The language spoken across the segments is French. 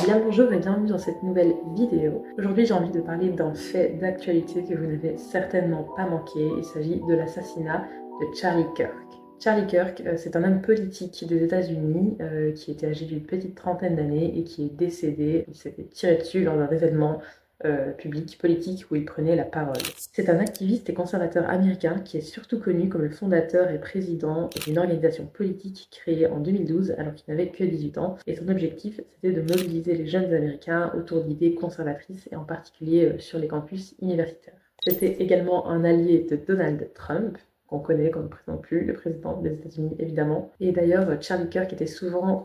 Bien bonjour et bienvenue dans cette nouvelle vidéo. Aujourd'hui j'ai envie de parler d'un fait d'actualité que vous n'avez certainement pas manqué. Il s'agit de l'assassinat de Charlie Kirk. Charlie Kirk, c'est un homme politique des États-Unis qui était âgé d'une petite trentaine d'années et qui est décédé. Il s'est fait tirer dessus lors d'un événement public, politique, où il prenait la parole. C'est un activiste et conservateur américain qui est surtout connu comme le fondateur et président d'une organisation politique créée en 2012 alors qu'il n'avait que 18 ans. Et son objectif, c'était de mobiliser les jeunes américains autour d'idées conservatrices et en particulier sur les campus universitaires. C'était également un allié de Donald Trump, qu'on connaît, qu'on ne présente plus, le président des États-Unis évidemment. Et d'ailleurs, Charlie Kirk était souvent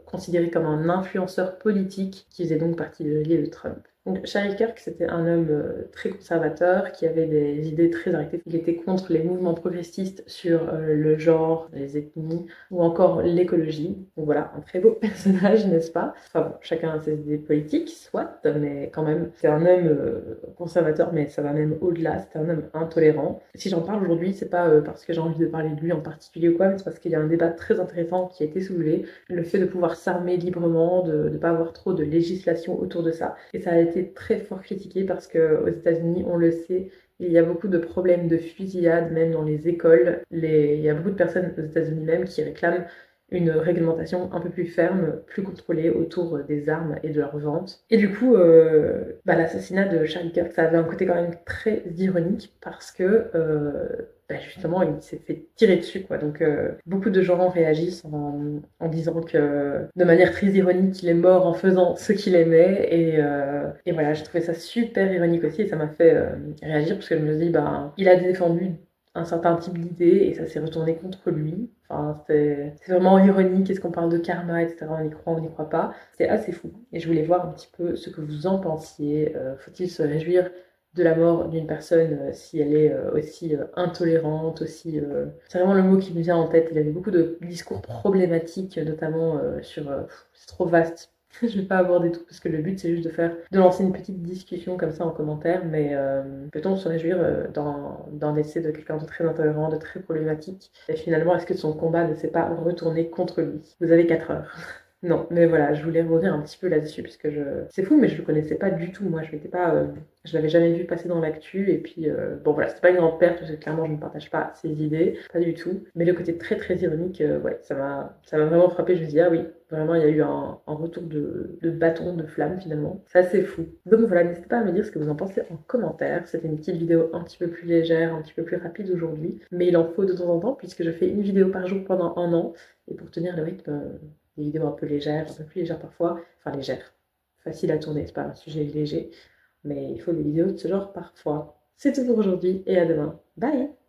considéré comme un influenceur politique qui faisait donc partie de l'allié de Trump. Donc Charlie Kirk, c'était un homme très conservateur qui avait des idées très arrêtées. Il était contre les mouvements progressistes sur le genre, les ethnies ou encore l'écologie. Donc voilà, un très beau personnage, n'est-ce pas? Enfin bon, chacun a ses idées politiques, soit, mais quand même, c'est un homme conservateur, mais ça va même au-delà, c'est un homme intolérant. Si j'en parle aujourd'hui, c'est pas parce que j'ai envie de parler de lui en particulier ou quoi, mais c'est parce qu'il y a un débat très intéressant qui a été soulevé, le fait de pouvoir s'armer librement, de ne pas avoir trop de législation autour de ça. Et ça a été très fort critiqué parce qu'aux États-Unis, on le sait, il y a beaucoup de problèmes de fusillade, même dans les écoles. Il y a beaucoup de personnes aux États-Unis même qui réclament une réglementation un peu plus ferme, plus contrôlée autour des armes et de leur vente. Et du coup, l'assassinat de Charlie Kirk, ça avait un côté quand même très ironique parce que justement, il s'est fait tirer dessus, quoi. Donc, beaucoup de gens réagissent en disant que, de manière très ironique, il est mort en faisant ce qu'il aimait. Et voilà, j'ai trouvé ça super ironique aussi et ça m'a fait réagir parce que je me dis, il a défendu un certain type d'idée et ça s'est retourné contre lui. Enfin, c'est vraiment ironique. Est-ce qu'on parle de karma, etc. On y croit, on n'y croit pas. C'est assez fou. Et je voulais voir un petit peu ce que vous en pensiez. Faut-il se réjouir de la mort d'une personne si elle est aussi intolérante, aussi... C'est vraiment le mot qui me vient en tête. Il y avait beaucoup de discours problématiques, notamment sur... c'est trop vaste. Je vais pas aborder tout parce que le but c'est juste de lancer une petite discussion comme ça en commentaire, mais peut-on se réjouir d'un décès de quelqu'un de très intolérant, de très problématique, et finalement est-ce que son combat ne s'est pas retourné contre lui? Vous avez 4 heures. Non, mais voilà, je voulais revenir un petit peu là-dessus, parce que c'est fou, mais je le connaissais pas du tout, moi, je l'avais jamais vu passer dans l'actu, et puis, bon voilà, c'était pas une grande perte, parce que clairement, je ne partage pas ses idées, pas du tout, mais le côté très très ironique, ouais, ça m'a vraiment frappé, je me suis dit, ah oui, vraiment, il y a eu un retour de bâton, de flamme, finalement, c'est assez fou. Donc voilà, n'hésitez pas à me dire ce que vous en pensez en commentaire, c'était une petite vidéo un petit peu plus légère, un petit peu plus rapide aujourd'hui, mais il en faut de temps en temps, puisque je fais une vidéo par jour pendant un an, et pour tenir le rythme... des vidéos un peu légères, un peu plus légères parfois, enfin légères, facile à tourner, c'est pas un sujet léger, mais il faut des vidéos de ce genre parfois. C'est tout pour aujourd'hui et à demain. Bye!